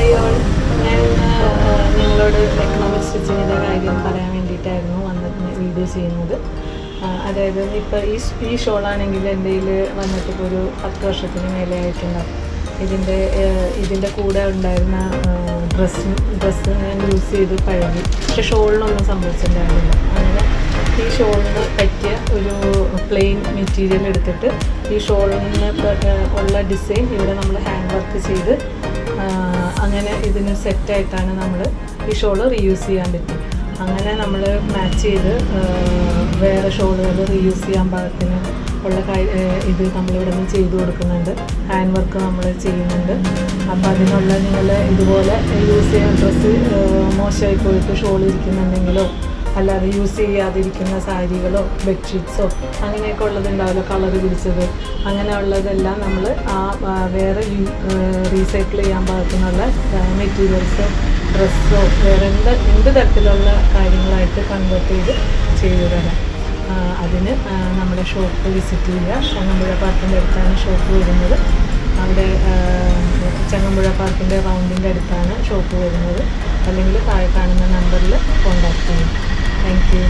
Hi all, ഞാൻ നിങ്ങളോട് economic സ്റ്റിച്ചിങ്ങിൻ്റെ കാര്യം പറയാൻ വേണ്ടിയിട്ടായിരുന്നു വീഡിയോ ചെയ്യുന്നത്. അതായത് ഇപ്പോൾ ഈ ഷോളാണെങ്കിൽ എൻ്റെ കയ്യിൽ വന്നിട്ട് ഇപ്പോൾ ഒരു 10 വർഷത്തിന് മേലെ ആയിട്ടുണ്ടാവും. ഇതിൻ്റെ കൂടെ ഉണ്ടായിരുന്ന ഡ്രസ്സ് ഞാൻ യൂസ് ചെയ്ത് പഴകി, പക്ഷേ ഷോളിനൊന്നും സംഭവിച്ചിട്ടുണ്ടായിരുന്നില്ല. അങ്ങനെ ഈ ഷോളിന് പറ്റിയ ഒരു പ്ലെയിൻ മെറ്റീരിയൽ എടുത്തിട്ട് ഈ ഷോളിന് ഉള്ള ഡിസൈൻ ഇവിടെ നമ്മൾ ഹാൻഡ് വർക്ക് ചെയ്ത് അങ്ങനെ ഇതിന് സെറ്റായിട്ടാണ് നമ്മൾ ഈ ഷോള് റീയൂസ് ചെയ്യാൻ പറ്റും. അങ്ങനെ നമ്മൾ മാച്ച് ചെയ്ത് വേറെ ഷോളുകൾ റീയൂസ് ചെയ്യാൻ പാകത്തിന് ഉള്ള ഇത് നമ്മളിവിടെ നിന്ന് ചെയ്തു കൊടുക്കുന്നുണ്ട്. ഹാൻഡ് വർക്ക് നമ്മൾ ചെയ്യുന്നുണ്ട്. അപ്പോൾ അതിനുള്ള നിങ്ങൾ ഇതുപോലെ യൂസ് ചെയ്യാൻ ഡ്രസ്സ് മോശമായി പോയിട്ട് ഷോൾ ഇരിക്കുന്നുണ്ടെങ്കിലോ അല്ലാതെ യൂസ് ചെയ്യാതിരിക്കുന്ന സാരികളോ ബെഡ്ഷീറ്റ്സോ അങ്ങനെയൊക്കെ ഉള്ളതുണ്ടാവില്ല, കളർ പിടിച്ചത്, അങ്ങനെയുള്ളതെല്ലാം നമ്മൾ വേറെ റീസൈക്കിൾ ചെയ്യാൻ പാകത്തിനുള്ള മെറ്റീരിയൽസോ ഡ്രസ്സോ വേറെ എന്ത് തരത്തിലുള്ള കാര്യങ്ങളായിട്ട് കൺവേർട്ട് ചെയ്തു തരാം. അതിന് നമ്മുടെ ഷോപ്പ് വിസിറ്റ് ചെയ്യുക. ചങ്ങമ്പുഴ പാർക്കിൻ്റെ അടുത്താണ് ഷോപ്പ് വരുന്നത്. അവിടെ ചങ്ങമ്പുഴ പാർക്കിൻ്റെ റൗണ്ടിൻ്റെ അടുത്താണ് ഷോപ്പ് വരുന്നത്. അല്ലെങ്കിൽ താഴെ കാണുന്ന നമ്പറിൽ കോൺടാക്റ്റ് ചെയ്യും. Thank you.